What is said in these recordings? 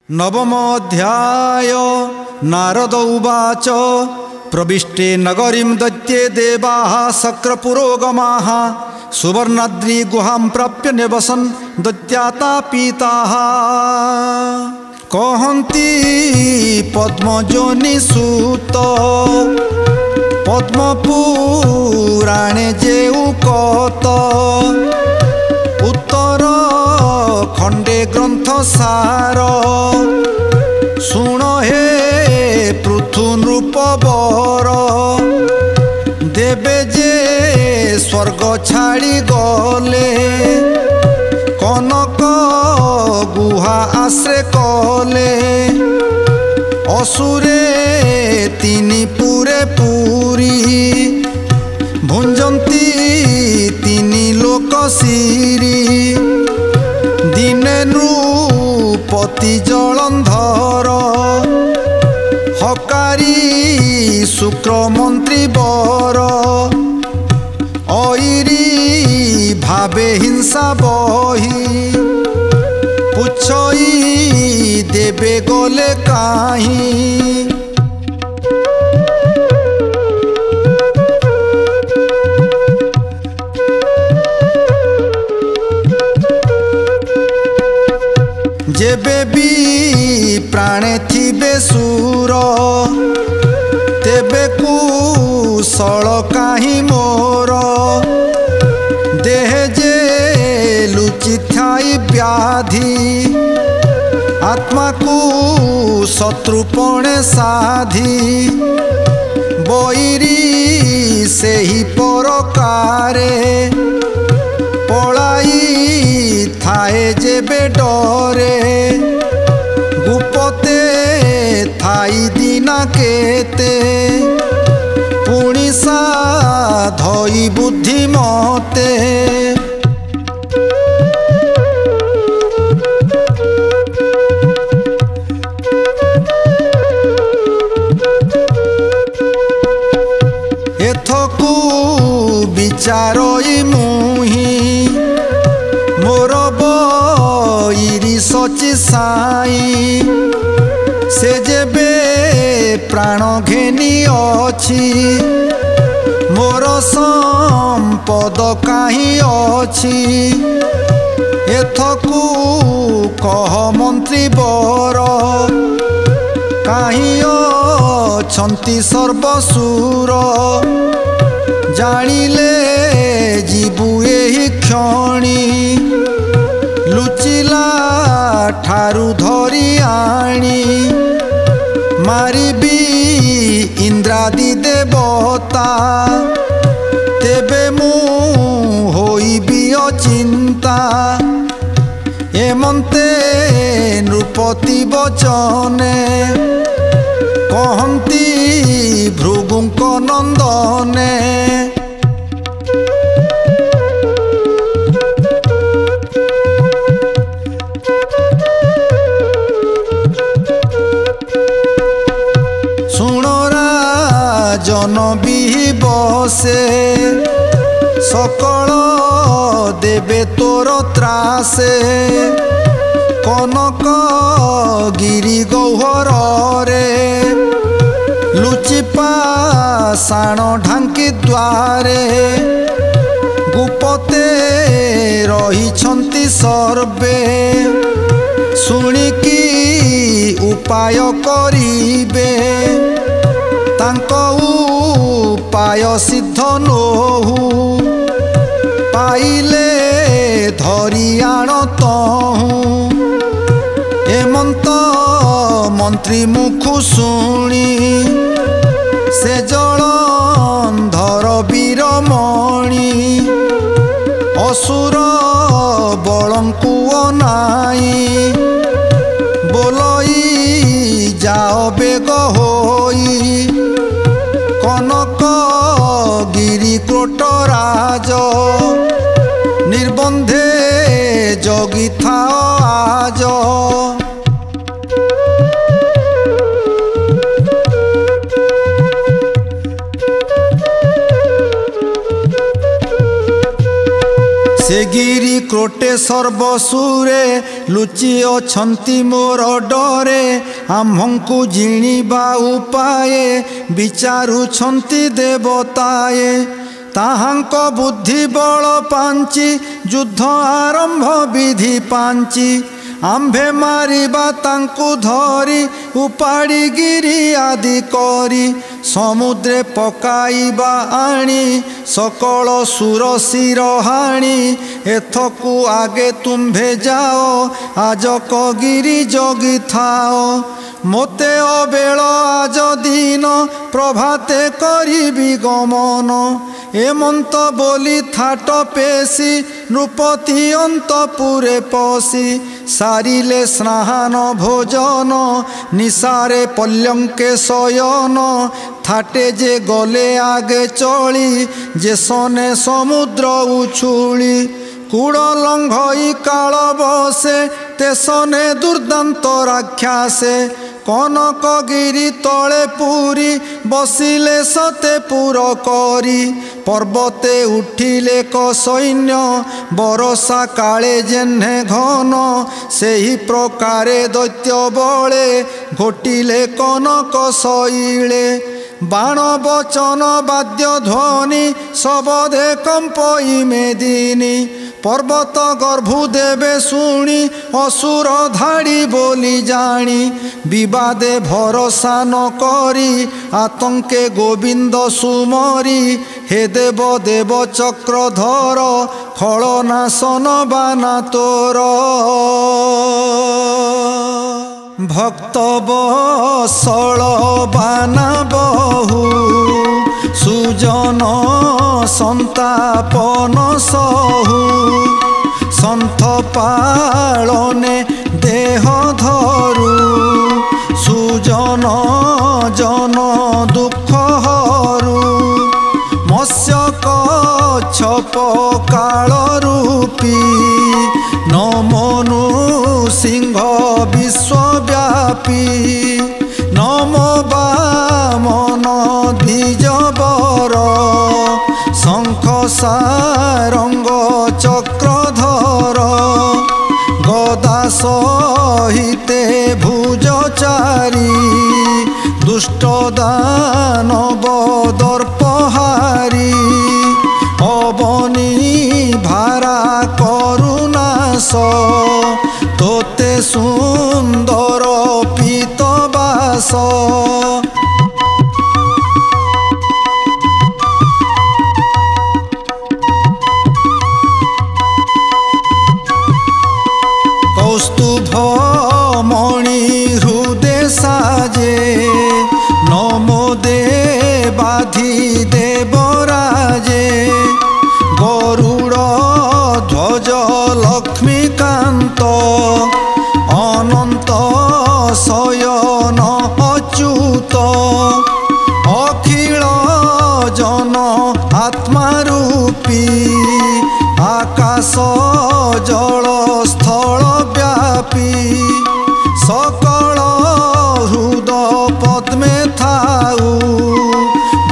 नवमोऽध्याय नारद उवाच प्रविष्टे नगरीं दैत्ये देवाः शक्रपुरोगमाः सुवर्णाद्रि गुहां प्राप्य निवसन् दैत्यातापिताः कहन्ति पद्मजोनिसुत पद्मपुराणे जेउ कत उत्तर खंडे ग्रंथ सार शुण हे पृथु नृप बर देवे जे स्वर्ग छाड़ी गले कनक गुहा आश्रे कले असुरे तिनि पुरे पुरी भुंजंती तिनि लोक सिरी दिने नृपति जलंधर हकारी शुक्र मंत्री बर ऐरी भावे हिंसा बही पुछई देवे गले काहीं जेबे भी प्राणे थिबे सुर तेबे कुशल काहीं मोर देह जे लुचि थाई व्याधि आत्मा को शत्रुपणे साधी बैरी से ही परकारे पलाई थाए जेबे डरे गुपते थाई दिना केते पुणी साधई बुद्धिमते एथकु विचारई मुही मोर बईरी सची साई से जेबे प्राण घेनी अछि मोर संपद काहीं अछि एथकु कह मंत्री बर काहीं अछंती सर्वसुर जानिले जीवु एही क्षणी लुचिला ठारू धरी आनी मारिबी इंद्रादि देवता तेबे मु होइबी अचिंता एमंते नृपति वचने कहन्ति भृगुंक नंदने जन बसे सकल देवे तोर त्रासे कनक गिरी गौहर रे लुचिपा साण ढांकी द्वारे गुपते रही सर्वे शुणिकी उपाय करिबे तांको उपाय सिद्ध नोहु पाइले धरी आण तहु एमंत मंत्री मुखु शुणी से जलंधर वीरमणि असुर बलंकु अनाई बोलई जाओ बेग होई कनक गिरी क्रोटराज निर्बंधे जगी था आज से गिरी क्रोटे सर्वसुरे लुचि अछंती मोर डरे आम्भंकु जिणिबा उपाये विचारुछंती देवताए ताहांक बुद्धि बल पांची युद्ध आरंभ विधि पांची आंभे मारिबा तांकु धरी उपाड़ी गिरी आदि करी समुद्रे पकाइबा आनी सकल सुर शिर हाणी एथकु आगे तुम्भे जाओ आजक गिरी जगी थाओ मोते अबेल आज दिन प्रभाते करिबी गमन एमंत बोली थाट पेशी नृपति अंतपुरे पशी सारिले स्नान भोजन निशारे पल्यंके शयन थाटे जे गले आगे चली जे सने समुद्र उछुली कूड़ लंघई काल बसे तेसने दुर्दांत राक्षासे कनकगिरी तले पूरी बसिले सते पुर करी पर्वते उठिले क सैन्य बरसा काले जेन्हे घन सेही प्रकारे दैत्य बले घोटिले कनक शैले बाण बचन वाद्य ध्वनि सबदे कंपई मेदिनी पर्वत गर्भु देवे शुणी असुर धाड़ी बोली जानी विवादे भरोसा न करी आतंके गोविंद सुमरी हे देव देव चक्रधर खलनाशन बाना तोर भक्त बसल बाना बहु सुजन संतापन सहु सन्थ पालने देह धरु सुजन जन दुख हरू मत्स्य कच्छप काल रूपी नमनु सिंह विश्वव्यापी नमो वामन द्विजवर शंख सारंग चक्रधर गदा सहिते भुजचारी दुष्ट दानव दर्पहारी अवनी भारा करुणास तोते सुंदर पीतवास कौस्तुभ मणि हृदय साजे नमो देवाधि देवराजे गरुड़ ध्वज लक्ष्मीकांत अनंत शयन अच्युत अखिल जन आत्मारूपी आकाश जल स्थल व्यापी सकल हृद पद्मे थाऊ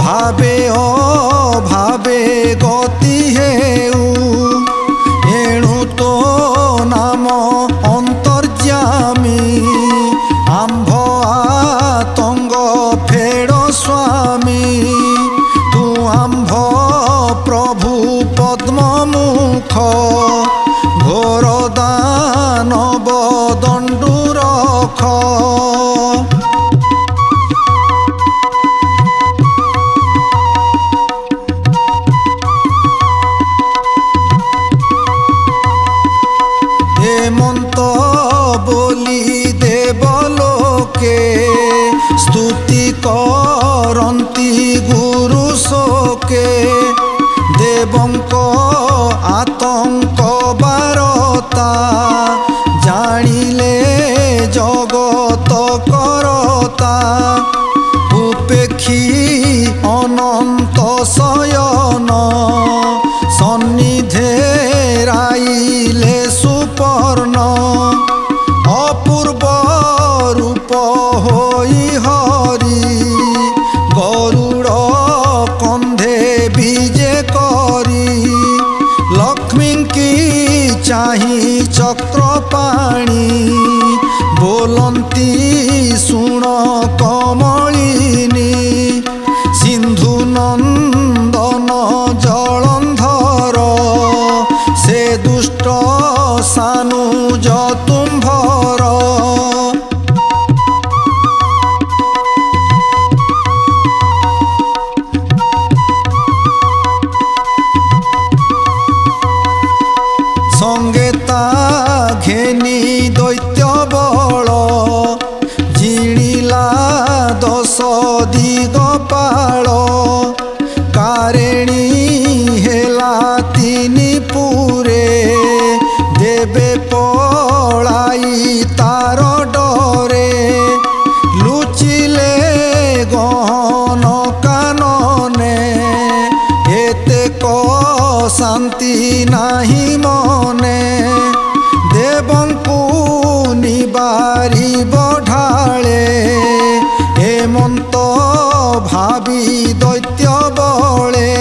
भावे अभावे गति हेऊ एणु तो नाम अंतर्यामी आंभ आतंग फेड़ स्वामी तू आंभ प्रभु पद्ममुख घोर दानव दंडु रख हेमंत बोली देवलोके स्तुति करंती गुरु शोके देवंक आतंक बारता जानिले जगत करता उपेक्षी अनंत शयन सन्निधे राइले सुपर्ण अपूर्व रूप होई हरि गरुड़ कंधे विजे करी लक्ष्मी की चाही चक्रपाणी ଶୁଣ କମଳିନୀ ସିନ୍ଧୁ ନନ୍ଦନ ଜଳନ୍ଧର ସେ ଦୁଷ୍ଟ ସାନୁଜ ତୁମ୍ଭର। সঙ্গে তা ঘেনি দৈত্য বল জিণিলা দশ দিগপাল কারেণী হেলা তিনি পুরে দেবে পড়াই তার ডরে লুচিলে গহন কাননে এতে ক শান্তি নাহি মনে দেবঙ্কু নিবারি বঢালে হেমন্ত ভাবি দৈত্য বলে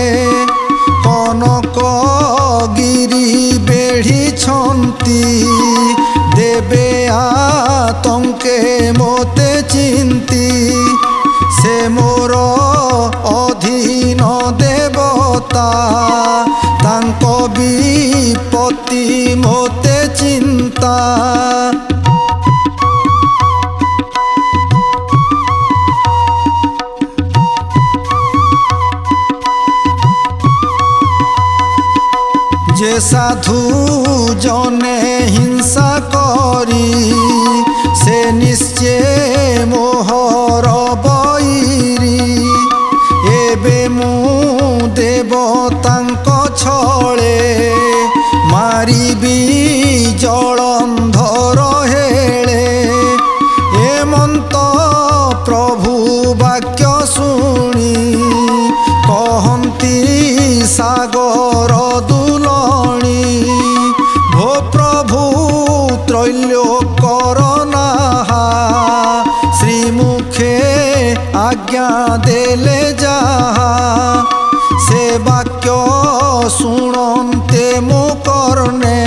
কনক গিরি বেঢ়িছন্তি দেবে আতঙ্কে মতে চিন্তি সে মোর অধীন দেবতা তাঙ্ক বিপত্তি মতে চিন্তা। যে সাধু জনে হিংসা করি সে নিশ্চয় মোহর বৈরি এবে মু দেবতাঙ্ক ছলে মারিবি জলন্ধর হেলে হেমন্ত প্রভু বাক্য শুনি কহন্তি সাগর দুলণী ভো প্রভু ত্রৈলোক্যর নাহা শ্রীমুখে আজ্ঞা দেলে যাহা সে বাক্য শুণন্তে মো কর্ণে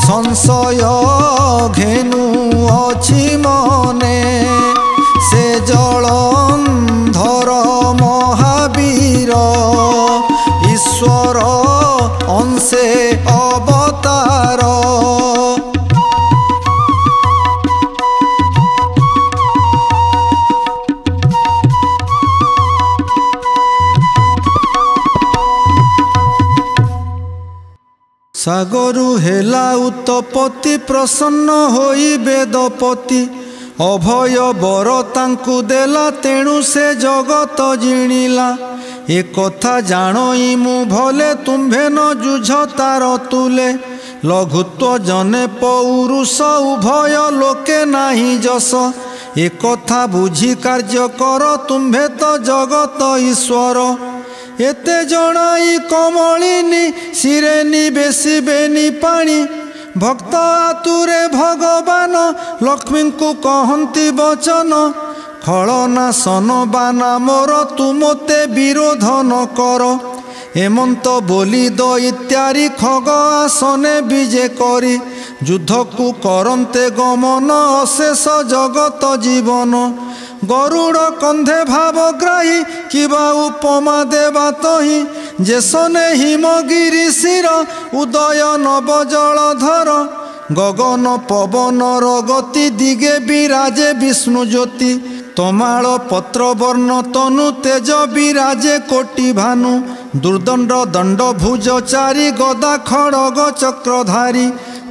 সংশয় ঘেনু অছি মনে সে জলন্ধর মহাবীর ঈশ্বর অংশে অবতার। সাগরু হেলা উত্তপতি প্রসন্ন হই বেদপতি অভয় বর তাঙ্কু দেলা তেণু সে জগত জিণিলা এ কথা জাণই মু ভলে তুম্ভে ন যুঝ তার তুলে লঘুত্ব জনে পৌরুষ উভয় লোকে নাহি যশ এ কথা বুঝি কার্য কর তুম্ভে তো জগত ঈশ্বর। এতে জনাই কমলিনী শিরে নিবেশিবেনি পাণি ভক্ত আতুরে ভগবান লক্ষ্মীଙ୍କୁ কহন্তি বচন খଳନାଶନ ବା ନାମର ତୁମତେ ବିରୋଧ ନ କର ହେମନ୍ତ ବୋଲି ଦୈତ୍ୟାରି ଖଗ ଆସନେ ବିଜେ କରି ଯୁଦ୍ଧକୁ କରନ୍ତେ ଗମନ ଅଶେଷ ଜଗତ ଜୀବନ ଗରୁଡ଼ କନ୍ଧେ ଭାବଗ୍ରାହୀ କିବା ଉପମା ଦେବା ତହିଁ ଯେସନେ ହିମଗିରି ଶିର ଉଦୟ ନବ ଜଳଧର ଗଗନ ପବନର ଗତି ଦିଗେ ବିରାଜେ ବିଷ୍ଣୁ ଜ୍ୟୋତି ତମାଳ ପତ୍ର ବର୍ଣ୍ଣ ତନୁ ତେଜ ବିରାଜେ କୋଟି ଭାନୁ ଦୁର୍ଦଣ୍ଡ ଦଣ୍ଡ ଭୁଜ ଚାରି ଗଦା ଖଡ଼ଗ ଚକ୍ରଧାରୀ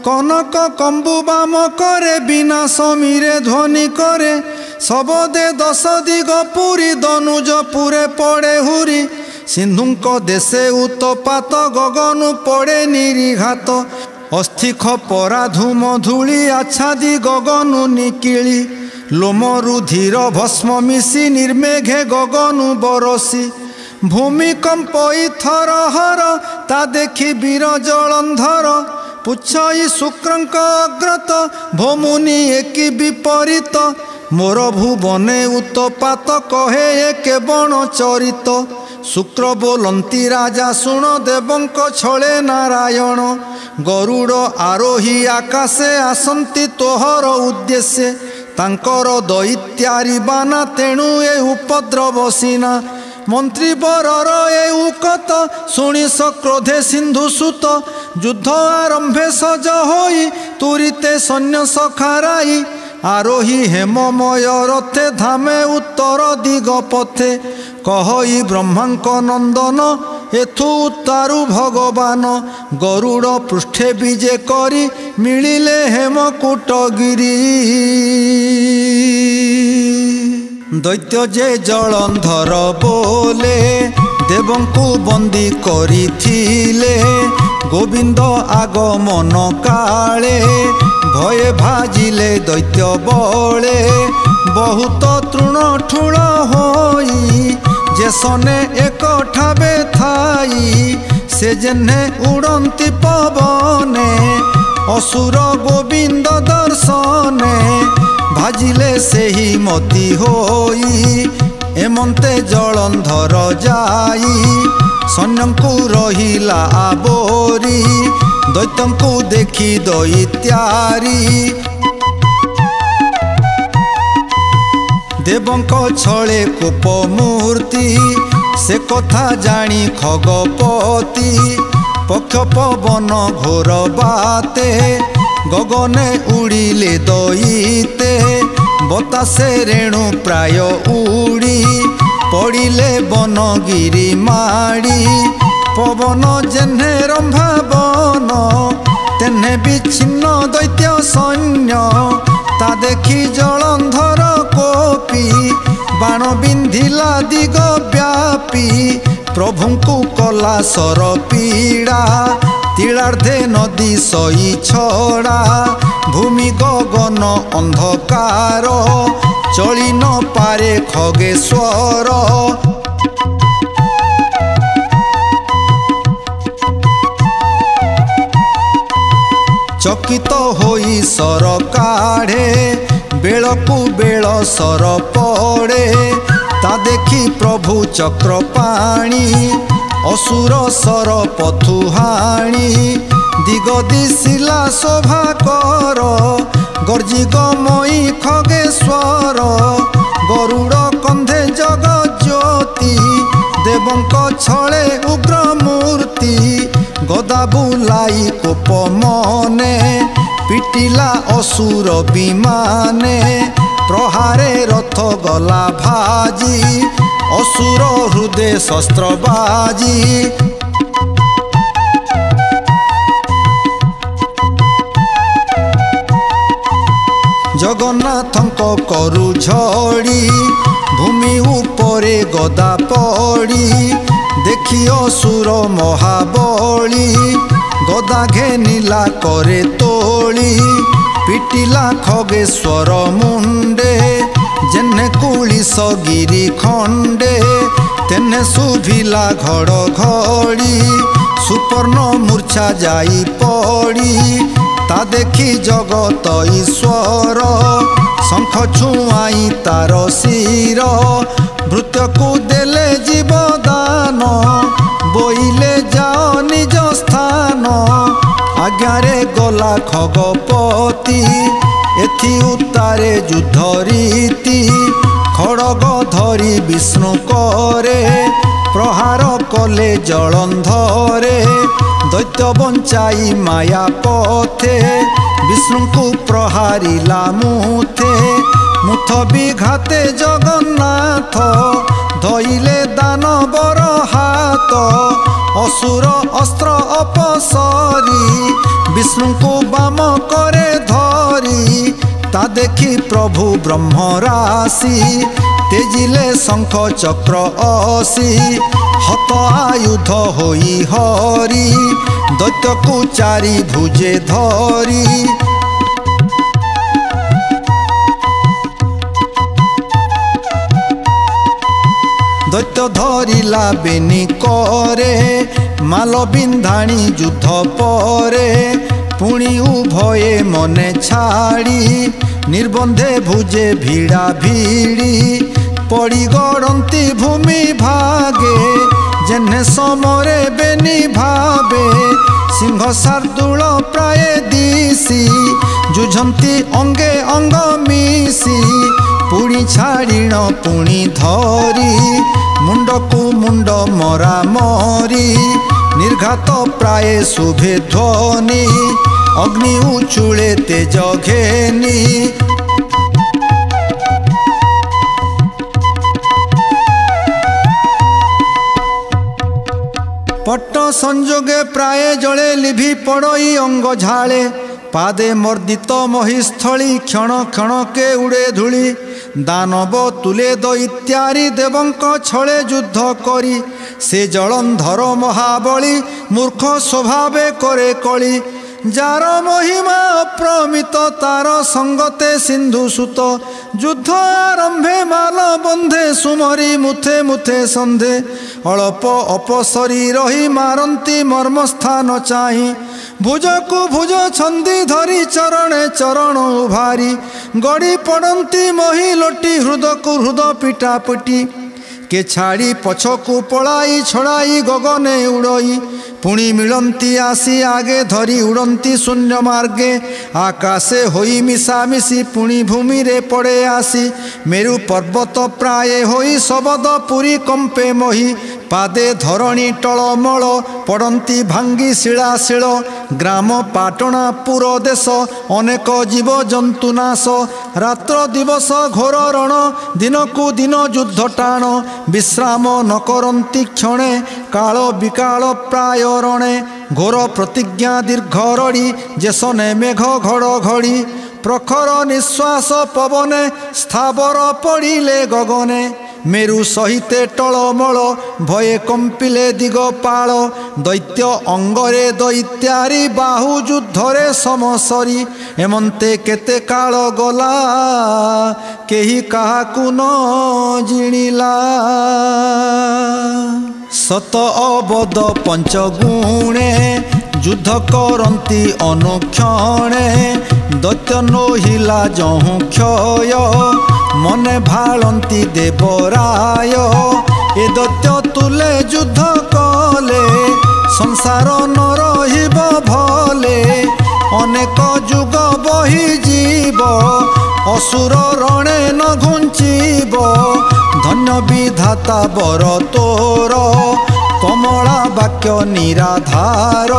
কনক কম্বু বাম করে বিনা সমীরে ধ্বনি করে সবদে দশ দিগ পুরী দনুজ পুরে পড়ে হুরি সিন্ধুঙ্ক দেশে উত্তপাত গগনু পড়ে নিরিঘাত অস্থিখ পরা ধূম ধূলি আচ্ছাদি গগনু নিকিলি লোমরু ধীর ভস্ম মিশি নির্মেঘে গগনু বরসি ভূমিকম্প ইথর হর তা দেখি বীর জলন্ধর পুচ্ছই শুক্রঙ্ক অগ্রত ভৌমুনি একি বিপরীত মোর ভুবনে উত্তপাত কহে একে বণ চরিত শুক্র बोलती রাজা শুণ দেবঙ্ক ছলে নারায়ণ গরুড় আরোহী আকাশে আসন্তি তোহর উদ্দেশ্যে तांकर दैत्यारी बाना तेणु ए उपद्रव सिना मंत्री बरर ए उकत शुणी सक्रोधे सिंधु सुत युद्ध आरंभे सज होई तुरीते सैन्य सखाराई आरोही हेममय रथे धामे उत्तर दिग पथे कहई ब्रह्मांक नंदन एथु उत्तारु भगवान गरुड़ पृष्ठे विजे करी मिलिले हेमकूटगिरी दैत्य जे जलंधर बोले देवंकु बंदी करिथिले गोविंद आगमन काले भये भाजिले दैत्य बले बहुत तृण ठूल होई जे सने एक ठाबे थाई से जेने उड़ंती पवने असुर गोविंद दर्शने भाजिले सेही मती होई एमंते जलंधर जाई सैन्यंकु रहिला आबोरी दैत्यंकु देखी दैत्यारी देवंक छळे कोपमूर्ति से कथा जानी खगपति पक्ष पवन घोर बाते गगने उड़िले दैते बतासे रेणु प्राय उड़ी पड़िले बनगिरी माड़ी पवन जेने रंभावन तेने विच्छिन्न दैत्य सैन्य ता देखी जलंधर कोपी बाण बिंधिला दिग व्यापी प्रभुंकु कला सर पीड़ा तीरार्धे नदी सई छड़ा भूमि गगन अंधकार चली न पारे खगेश्वर चकित होई सर काढ़े बेलकु बेल सर पड़े ता देखी प्रभु चक्र पाणी असुर सर पथुहाणी दिग दिशिला शोभा कर गर्जी गमई खगेश्वर गरुड़ कंधे जग ज्योति देवंक छळे उग्र मूर्ति गदा बुलाई कोप मने पिटिला असुर विमाने प्रहारे रथ गला भाजी असुर हृदय शस्त्र बाजी जगन्नाथंक करु झड़ी भूमि उपरे गदा पड़ी देखी असुर महाबली गदा घेनिला करे तोली पिटिला खगेश्वर मुंडे जेने कुलिस गिरी खंडे तेने शुभिला घड़घड़ी सुपर्ण मूर्छा जाई पड़ी ता देखी जगत ईश्वर शंख छुआई तार शिर भृत्यकु देले जीवदान बोइले जाओ निज स्थान आज्ञारे गला खगपति एथि उतारे युद्ध रीति खड़ग धरी विष्णु करे प्रहार कले जलंधरे दैत्य बंचाई माया पथे विष्णु प्रहारिला मुथे मुथ विघाते जगन्नाथ धइले दानवर हाथ असुर अस्त्र अपसरी विष्णु को बाम करे धरी ता देखी प्रभु ब्रह्म राशि तेजिले शंख चक्र असी हत आयुध होई हरि दैत्य को चारि भुजे धरी दैत्य धरिला बेनी करे माल बिंधाणी युद्ध परे पुणी उभये मने छाड़ी निर्बंधे भुजे भिड़ा भिड़ी पड़ी गड़ंती भूमि भागे जेने समरे बेनी भावे सिंह शार्दूल प्राय दिशी जुझंती अंगे अंग मिशी पुणी छाड़ीण पुणी धरी मुंडकू मुंड मरा मरी निर्घात प्राय शुभे ध्वनि अग्नि उचुले तेज घेनी पट्ट संजोगे प्राय जले लिभि पड़ई अंग झाले पादे मर्दित महिस्थली क्षण क्षण के उड़े धूली दानव तुले दैत्यारी देवंक छले युद्ध करी से जलंधर महाबली मूर्ख स्वभावे करे कली जार महिमा अप्रमित तार संगते सिंधु सुत युद्ध आरंभे माल बंधे सुमरी मुथे मुथे संधे अल्प अपसरी रही मारंती मर्मस्थान चाही भुजकु भुज छंदी धरी चरणे चरण उभारी गड़ी पड़ती महिलोटी हृदकु हृद पिटा पिटी के छाड़ी पछकु पलाई छड़ाई गगने उड़ई पुणी मिलंती आसी आगे धरी उड़ंती शून्य मार्गे आकाशे होई मिशामिशी पुणी भूमि रे पड़े आसी मेरु पर्वत प्राय होई शबद पुरी कंपे मही पादे धरणी टलमल पड़ती भांगी शिलाशिल ग्राम पाटणा पुर देश अनेक जीव जंतु नाश रात्र दिवस घोर रण दिनकु दिन युद्ध टाण विश्राम न करती क्षणे काल विकाल प्राय रणे घोर प्रतिज्ञा दीर्घ रड़ी जेसने मेघ घड़घड़ी प्रखर निश्वास पवने स्थावर पड़िले गगने मेरु सहिते टलमल भये कंपिले दिगपाल दैत्य अंगरे दैत्यारी बाहु युद्धरे समसरी एमंते केते काल गला केही काहाकु न जिणिला सत अबद पंचगुणे युद्ध करती अनुक्षणे दैत्य नोहिला जहु क्षय मने भालंती देवराय ए दैत्य तुले युद्ध कले संसार न रहिब भले अनेक जुग बही जीव असुर रणे न घुंचिब धन्य विधाता बर तोर कमला वाक्य निराधार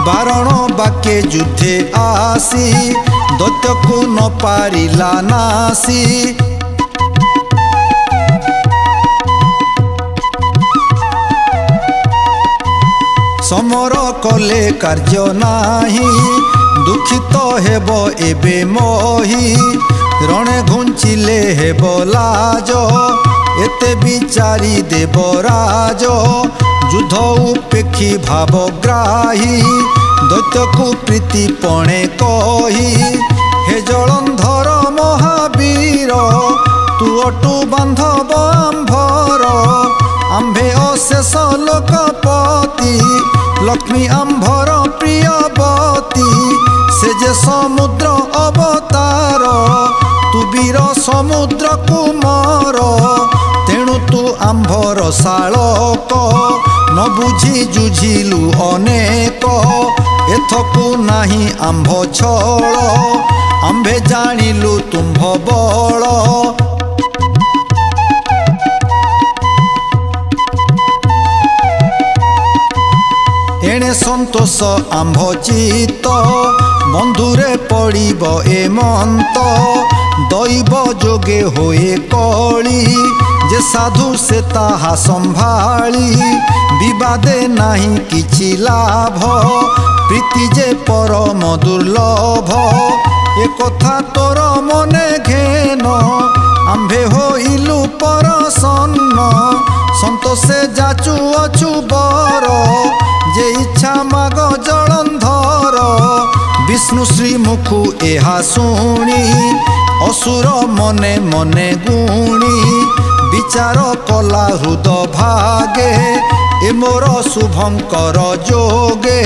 बारण वाक्य युद्धे आसी दैत्यकु न पारिला नासी समर कले कार्य नाही दुखित हेब एबे मोही रणे घुंचिले हेब लाज एते विचारी देवराज युद्ध उपेक्षी भावग्राही दैत्यकु प्रीति पणे कही हे जलंधर महावीर तू अटु बांधव आंभर आंभे अशेष लोकपति लक्ष्मी आंभर प्रियवती से जे समुद्र अवतार तू वीर समुद्र कुमार तेणु तू आंभर शालक न बुझी जुझिलु अनेक एथकु नाही आंभ छल आंभे जानिलु तुम्भ बल एणे संतोष आंभ चित्त बंधुरे पड़िब एमंत दैव जोगे होए कली जे साधु से ताहा संभाली विवादे नाही किछि लाभ प्रीति जे परम दुर्लभ ए कथा तोर मने घेन आंभे होइलु परसन्न संतोषे जाचु अछु बर जे इच्छा माग जलंधर विष्णु श्री मुखु एहा शुणी असुर मने मने गुणी विचार कला हृद भागे ए मोर शुभंकर जोगे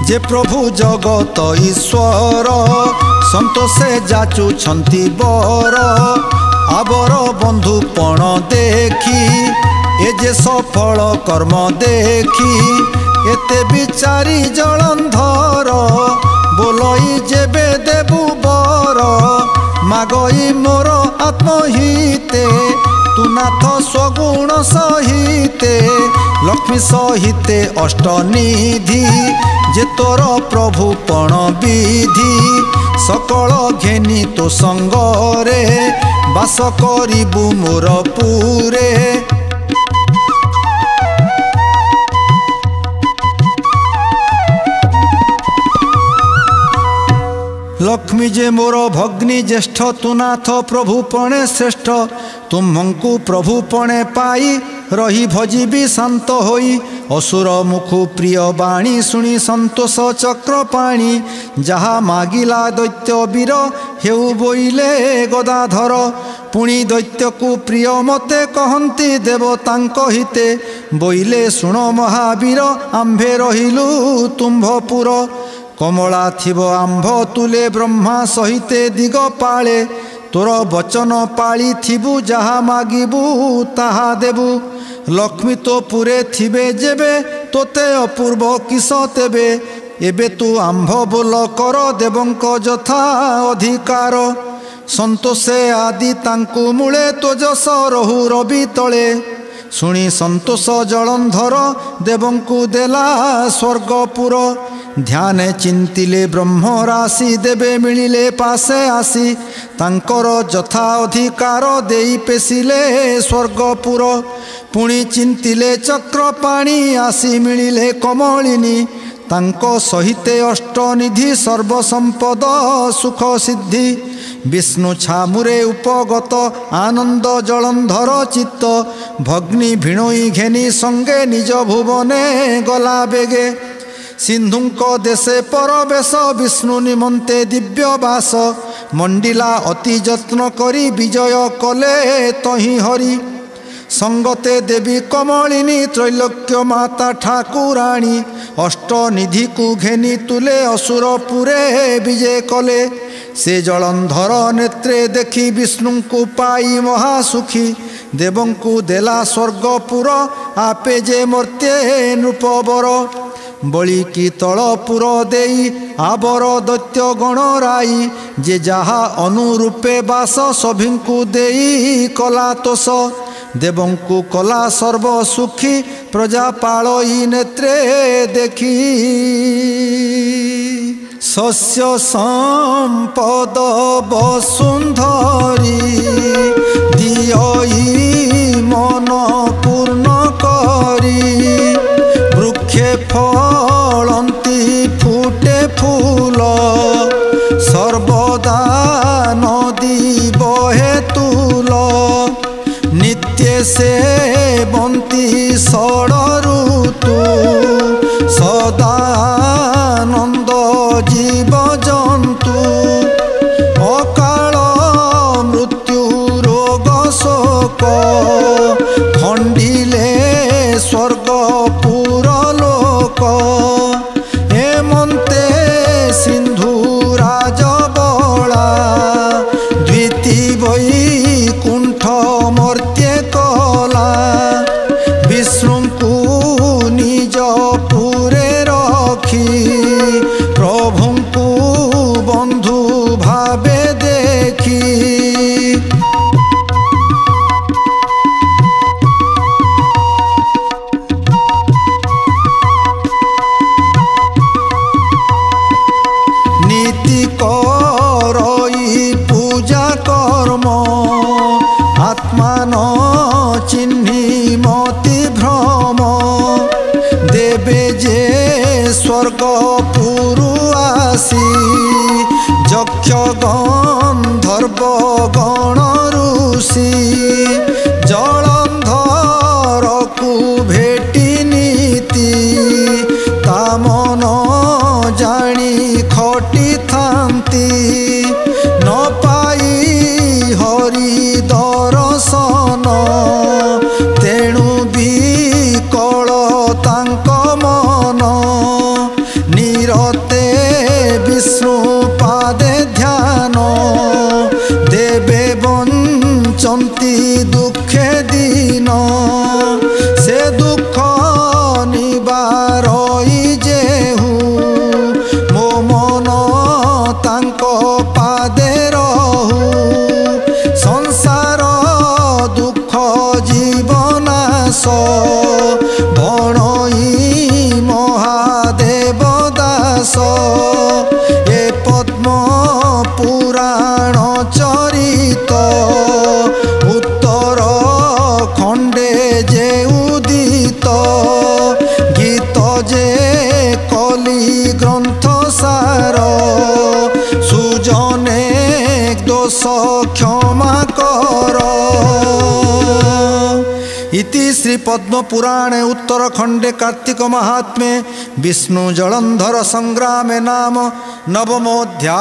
जे प्रभु जगत ईश्वर संतोषे जाचुछंती बर आबर बंधुपण देखी ए जे सफल कर्म देखी एते विचारी जलंधर बोलई जेबे देबु बर मागई मोर आत्महिते तु नाथ स्वगुण सहिते लक्ष्मी सहिते अष्टनिधि जे तोर प्रभुपण विधि सकल घेनी तो संगरे बास करिबु मोर पुरे लक्ष्मी जे मोर भग्नि ज्येष्ठ तु नाथ प्रभुपणे श्रेष्ठ तुम्हंकु प्रभुपणे पाई रही भजिबी शांत होई असुर मुखु प्रिय बाणी शुणी संतोष चक्र पाणी जहा मागिला दैत्य वीर हेउ बोइले गदाधर पुणी दैत्य को प्रिय मते कहंती देवतांक हिते बोइले शुण महावीर आंभे रहिलु तुम्भपुर कमला थिब आंभ तुले ब्रह्मा सहिते दिग पाले तोर वचन पाली थिबु जहा मागिबु ताहा देबु लक्ष्मी तो पुरे थिबे जेबे तोते अपूर्व किस तेबे एबे तू आंभ बोल कर देवंक जथा अधिकार संतोषे आदि तांकु मूले तोजस रहु रवि तले शुणी संतोष जलंधर देवंकु देला स्वर्गपुर ध्यान चिंतिले ब्रह्म राशि देवे मिलिले पासे आसी तांकर जथा अधिकार देई पेशिले स्वर्गपुर पुणी चिंतिले चक्र पाणी आसी मिलिले कमलिनी तांको सहिते अष्टनिधि सर्वसंपद सुख सिद्धि विष्णु छामुरे उपगत आनंद जलंधर चित्त भग्नि भिणोई घेनी संगे निज भुवने गला बेगे सिंधुंक देशे परवेश विष्णु निमंते दिव्यवास मंडिला अति जत्न करी विजय कले तहि हरि संगते देवी कमलिनी त्रैलोक्य माता ठाकुराणी अष्टनिधि को घेनी तुले असुरपुरे विजय कले से जलंधर नेत्रे देखी विष्णु को पाई महासुखी देवंकु देला स्वर्गपुर आपे जे मर्त्ये नृपवर बलि की तलपुर देई आबर दैत्य गणराई जे जहा अनुरूपे बास सभिंकु देई कला तोष देवंकु कला सर्व सुखी प्रजा पालई नेत्रे देखी शस्य संपद वसुंधरी दियई मन पूर्ण करी वृक्षे फलंती फुटे फूल सर्वदा नदी बहे तूल नित्य से बंती षड ऋतु सदानंद जीव जंतु अकाल मृत्यु रोग शोक खंडिले स्वर्गपुर लोक हेमंते सिंधु राजबला द्विती वैकुंठ मर्त्ये कला विष्णु को निज पुरे रखी प्रभु को बंधु भावे देखी नीति करई पूजा कर्म आत्मान चिन्हि मति भ्रम देवे जे स्वर्गपुर आसी यक्ष गंधर्व गण ऋषि जलंधर को भेटी नीति तामन जानी खटी थांती न पाई हरि दर्शन तेणु विकल तांक मन निर इति श्री पद्म पुराणे उत्तरखंडे कार्तिक महात्म्ये विष्णु जलंधर संग्रामे नाम नवमोऽध्यायः।